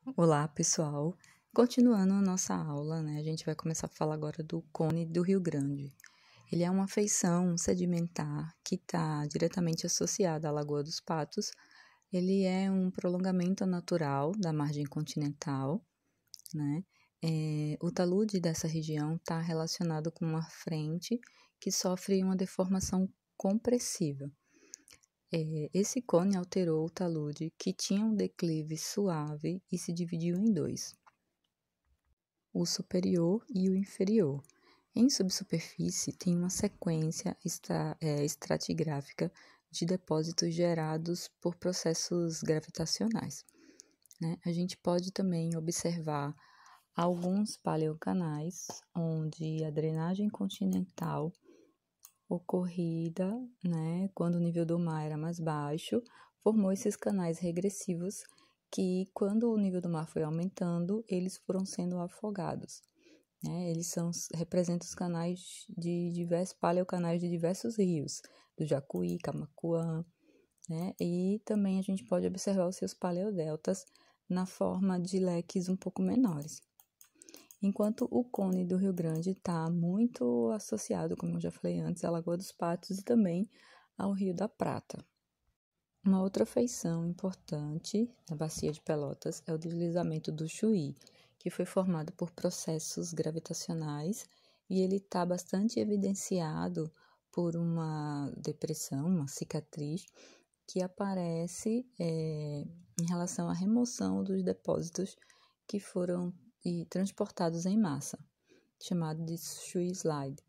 Olá, pessoal. Continuando a nossa aula, a gente vai começar a falar agora do cone do Rio Grande. Ele é uma feição sedimentar que está diretamente associada à Lagoa dos Patos. Ele é um prolongamento natural da margem continental, né? O talude dessa região está relacionado com uma frente que sofre uma deformação compressiva. Esse cone alterou o talude, que tinha um declive suave e se dividiu em dois, o superior e o inferior. Em subsuperfície, tem uma sequência estratigráfica de depósitos gerados por processos gravitacionais, né? A gente pode também observar alguns paleocanais, onde a drenagem continental ocorrida, né, quando o nível do mar era mais baixo, formou esses canais regressivos que, quando o nível do mar foi aumentando, eles foram sendo afogados, né? Eles representam os canais de diversos paleocanais de diversos rios, do Jacuí, Camaquã, né? E também a gente pode observar os seus paleodeltas na forma de leques um pouco menores. Enquanto o cone do Rio Grande está muito associado, como eu já falei antes, à Lagoa dos Patos e também ao Rio da Prata. Uma outra feição importante na Bacia de Pelotas é o deslizamento do Chuí, que foi formado por processos gravitacionais e ele está bastante evidenciado por uma depressão, uma cicatriz, que aparece em relação à remoção dos depósitos que foram transportados em massa, chamado de Chuí Slide,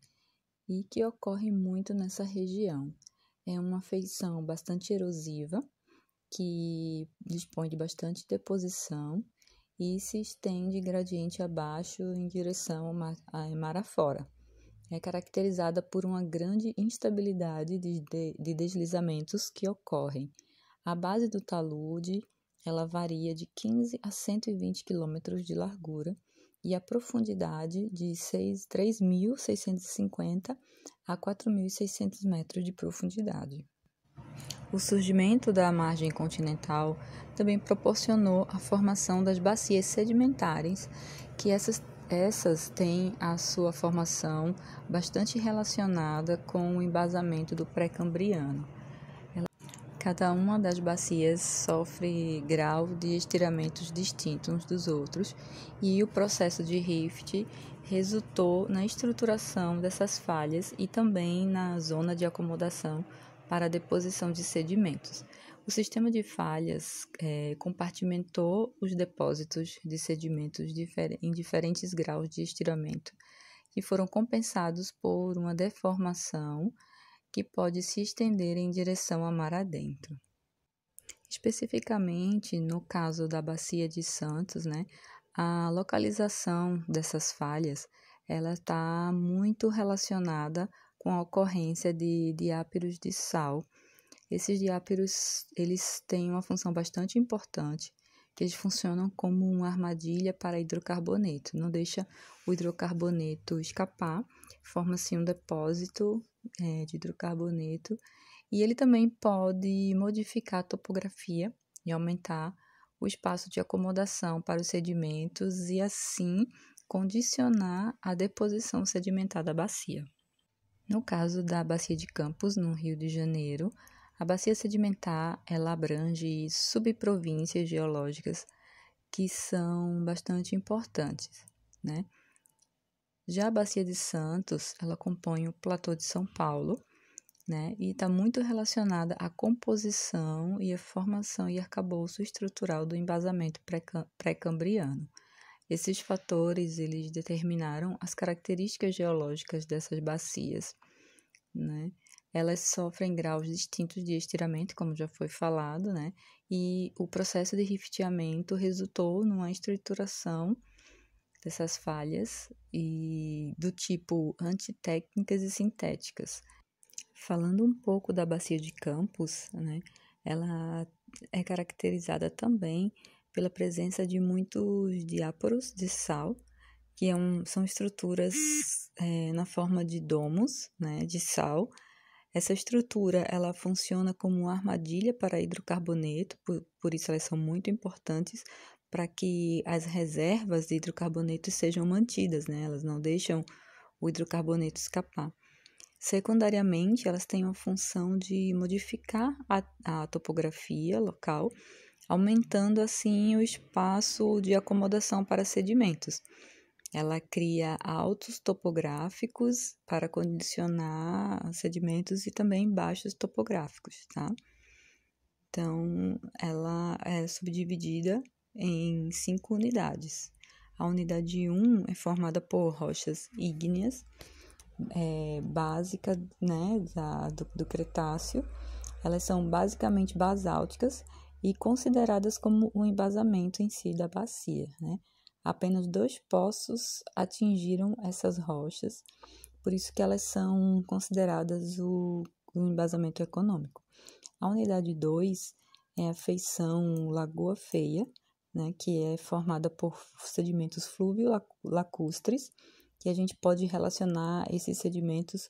e que ocorre muito nessa região. É uma feição bastante erosiva, que dispõe de bastante deposição e se estende gradiente abaixo em direção ao mar afora. É caracterizada por uma grande instabilidade de deslizamentos que ocorrem. A base do talude ela varia de 15 a 120 quilômetros de largura e a profundidade de 3.650 a 4.600 metros de profundidade. O surgimento da margem continental também proporcionou a formação das bacias sedimentares, que essas têm a sua formação bastante relacionada com o embasamento do pré-cambriano. Cada uma das bacias sofre grau de estiramentos distintos uns dos outros e o processo de rift resultou na estruturação dessas falhas e também na zona de acomodação para a deposição de sedimentos. O sistema de falhas compartimentou os depósitos de sedimentos em diferentes graus de estiramento, que foram compensados por uma deformação que pode se estender em direção ao mar adentro. Especificamente, no caso da Bacia de Santos, a localização dessas falhas ela está muito relacionada com a ocorrência de diápiros de sal. Esses diápiros eles têm uma função bastante importante, que eles funcionam como uma armadilha para hidrocarboneto, não deixa o hidrocarboneto escapar, forma-se um depósito de hidrocarboneto, e ele também pode modificar a topografia e aumentar o espaço de acomodação para os sedimentos e, assim, condicionar a deposição sedimentar da bacia. No caso da Bacia de Campos, no Rio de Janeiro, a bacia sedimentar ela abrange subprovíncias geológicas que são bastante importantes, né? Já a Bacia de Santos, ela compõe o platô de São Paulo, né? E está muito relacionada à composição e à formação e arcabouço estrutural do embasamento pré-cambriano. Esses fatores, eles determinaram as características geológicas dessas bacias, né? Elas sofrem graus distintos de estiramento, como já foi falado, né? E o processo de rifteamento resultou numa estruturação dessas falhas e do tipo antitécnicas e sintéticas. Falando um pouco da Bacia de Campos, ela é caracterizada também pela presença de muitos diáporos de sal, que são estruturas na forma de domos, de sal. Essa estrutura ela funciona como uma armadilha para hidrocarboneto, por isso elas são muito importantes, para que as reservas de hidrocarbonetos sejam mantidas, né? Elas não deixam o hidrocarboneto escapar. Secundariamente, elas têm a função de modificar a topografia local, aumentando assim o espaço de acomodação para sedimentos. Ela cria altos topográficos para condicionar sedimentos e também baixos topográficos, tá? Então, ela é subdividida em 5 unidades. A unidade 1 é formada por rochas ígneas, básica, né, do Cretáceo. Elas são basicamente basálticas e consideradas como o embasamento em si da bacia, né? Apenas 2 poços atingiram essas rochas, por isso que elas são consideradas o embasamento econômico. A unidade 2 é a feição Lagoa Feia, né, que é formada por sedimentos flúvio-lacustres, que a gente pode relacionar esses sedimentos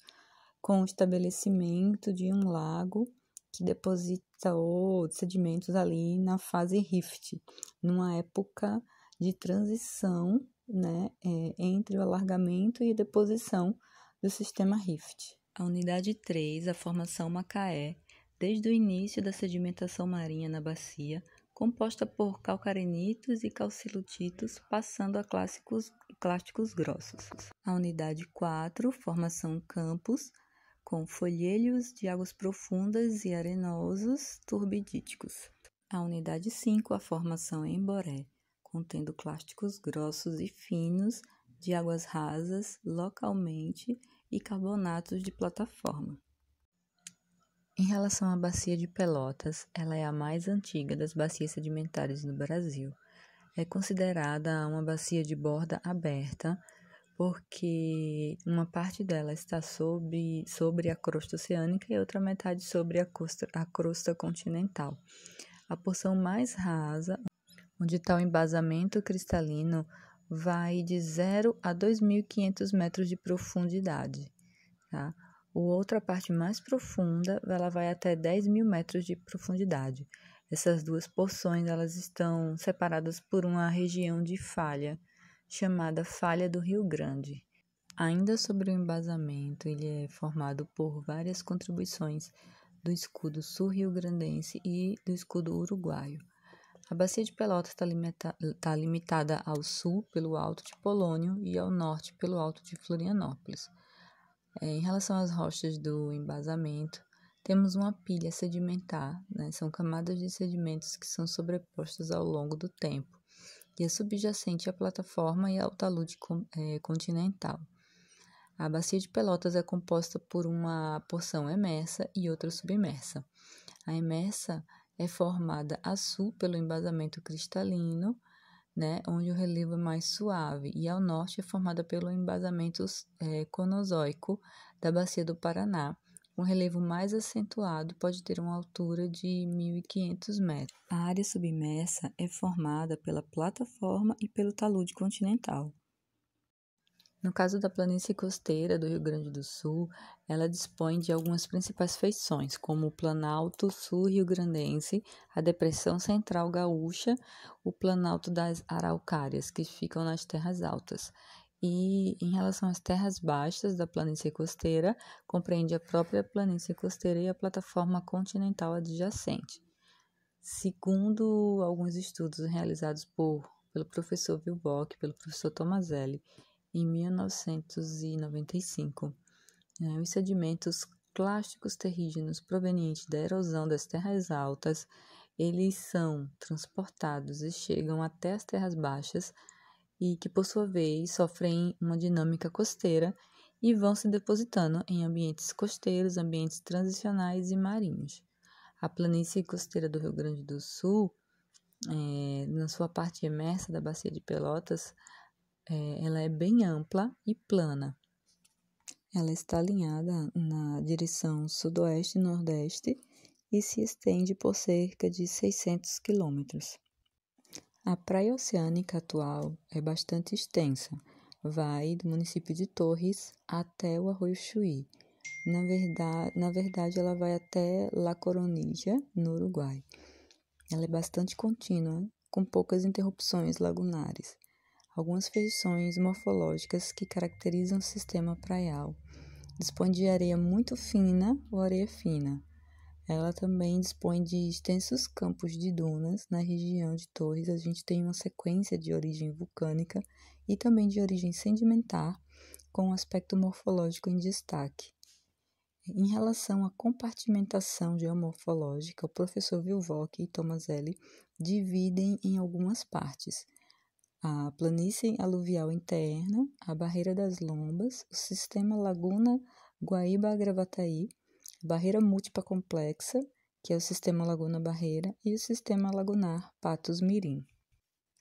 com o estabelecimento de um lago que depositou sedimentos ali na fase Rift, numa época de transição, né, entre o alargamento e a deposição do sistema Rift. A unidade 3, a formação Macaé, desde o início da sedimentação marinha na bacia, composta por calcarenitos e calcilutitos, passando a clásticos grossos. A unidade 4, formação Campos, com folhelhos de águas profundas e arenosos turbidíticos. A unidade 5, a formação Emboré, contendo clásticos grossos e finos de águas rasas localmente e carbonatos de plataforma. Em relação à bacia de Pelotas, ela é a mais antiga das bacias sedimentares no Brasil. É considerada uma bacia de borda aberta, porque uma parte dela está sobre a crosta oceânica e outra metade sobre a crosta continental. A porção mais rasa, onde está o embasamento cristalino, vai de 0 a 2.500 metros de profundidade, tá? A outra parte mais profunda, ela vai até 10.000 metros de profundidade. Essas duas porções, elas estão separadas por uma região de falha, chamada Falha do Rio Grande. Ainda sobre o embasamento, ele é formado por várias contribuições do escudo sul-riograndense e do escudo uruguaio. A bacia de Pelotas está limitada ao sul pelo Alto de Polônio e ao norte pelo Alto de Florianópolis. Em relação às rochas do embasamento, temos uma pilha sedimentar, né? São camadas de sedimentos que são sobrepostas ao longo do tempo, e é subjacente à plataforma e ao talude continental. A bacia de Pelotas é composta por uma porção emersa e outra submersa. A emersa é formada a sul pelo embasamento cristalino, né, onde o relevo é mais suave, e ao norte é formada pelo embasamento conozoico da Bacia do Paraná. Um relevo mais acentuado pode ter uma altura de 1.500 metros. A área submersa é formada pela plataforma e pelo talude continental. No caso da planície costeira do Rio Grande do Sul, ela dispõe de algumas principais feições, como o Planalto Sul-Riograndense, a Depressão Central Gaúcha, o Planalto das Araucárias, que ficam nas terras altas. E em relação às terras baixas da planície costeira, compreende a própria planície costeira e a plataforma continental adjacente. Segundo alguns estudos realizados pelo professor Wilbock e pelo professor Tomazelli, em 1995, os sedimentos clásticos terrígenos provenientes da erosão das terras altas, eles são transportados e chegam até as terras baixas e que, por sua vez, sofrem uma dinâmica costeira e vão se depositando em ambientes costeiros, ambientes transicionais e marinhos. A planície costeira do Rio Grande do Sul, na sua parte emersa da Bacia de Pelotas, ela é bem ampla e plana. Ela está alinhada na direção sudoeste e nordeste e se estende por cerca de 600 quilômetros. A praia oceânica atual é bastante extensa, vai do município de Torres até o Arroio Chuí. Na verdade, ela vai até La Coronilla, no Uruguai. Ela é bastante contínua com poucas interrupções lagunares. Algumas feições morfológicas que caracterizam o sistema praial. Dispõe de areia muito fina ou areia fina. Ela também dispõe de extensos campos de dunas. Na região de Torres, a gente tem uma sequência de origem vulcânica e também de origem sedimentar, com um aspecto morfológico em destaque. Em relação à compartimentação geomorfológica, o professor Vilvoc e Tomazelli dividem em algumas partes: a planície aluvial interna, a barreira das lombas, o sistema Laguna Guaíba-Gravataí, a barreira múltipla complexa, que é o sistema Laguna-Barreira, e o sistema lagunar Patos-Mirim.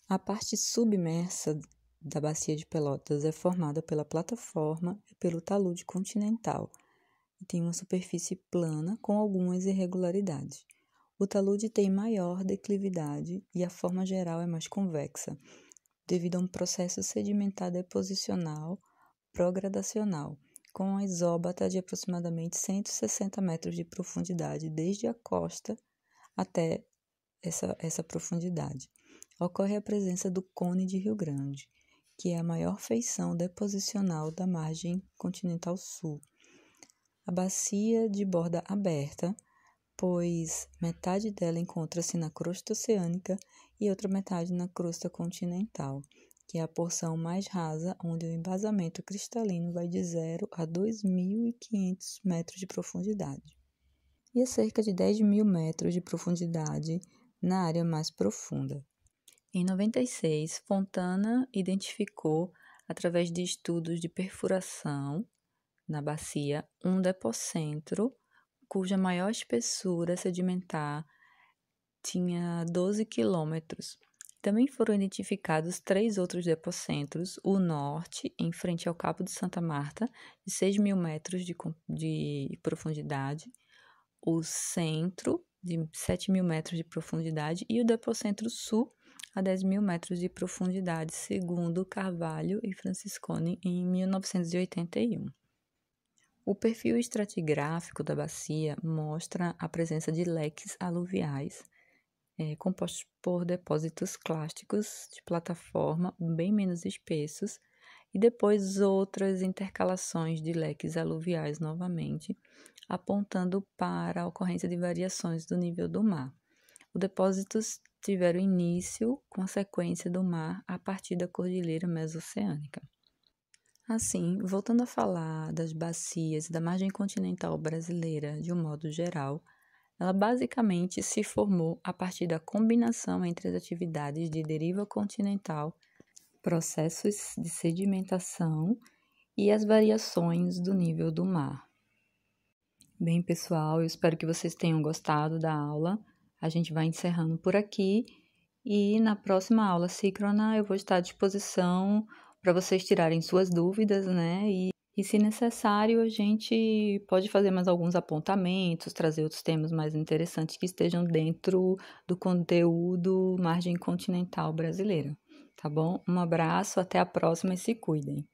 A parte submersa da Bacia de Pelotas é formada pela plataforma e pelo talude continental, e tem uma superfície plana com algumas irregularidades. O talude tem maior declividade e a forma geral é mais convexa, devido a um processo sedimentar deposicional progradacional, com uma isóbata de aproximadamente 160 metros de profundidade desde a costa até essa profundidade. Ocorre a presença do Cone de Rio Grande, que é a maior feição deposicional da margem continental sul. A bacia de borda aberta, pois metade dela encontra-se na crosta oceânica e outra metade na crosta continental, que é a porção mais rasa, onde o embasamento cristalino vai de 0 a 2.500 metros de profundidade, e a cerca de 10.000 metros de profundidade na área mais profunda. Em 96, Fontana identificou, através de estudos de perfuração na bacia, um depocentro cuja maior espessura sedimentar tinha 12 quilômetros. Também foram identificados 3 outros depocentros: o norte, em frente ao Cabo de Santa Marta, de 6.000 metros de profundidade, o centro, de 7.000 metros de profundidade, e o depocentro sul, a 10.000 metros de profundidade, segundo Carvalho e Franciscone, em 1981. O perfil estratigráfico da bacia mostra a presença de leques aluviais, compostos por depósitos clásticos de plataforma bem menos espessos, e depois outras intercalações de leques aluviais novamente, apontando para a ocorrência de variações do nível do mar. Os depósitos tiveram início com a sequência do mar a partir da cordilheira mesoceânica. Assim, voltando a falar das bacias e da margem continental brasileira de um modo geral, ela basicamente se formou a partir da combinação entre as atividades de deriva continental, processos de sedimentação e as variações do nível do mar. Bem, pessoal, eu espero que vocês tenham gostado da aula. A gente vai encerrando por aqui e na próxima aula síncrona eu vou estar à disposição para vocês tirarem suas dúvidas, né? E se necessário, a gente pode fazer mais alguns apontamentos, trazer outros temas mais interessantes que estejam dentro do conteúdo margem continental brasileira, tá bom? Um abraço, até a próxima e se cuidem.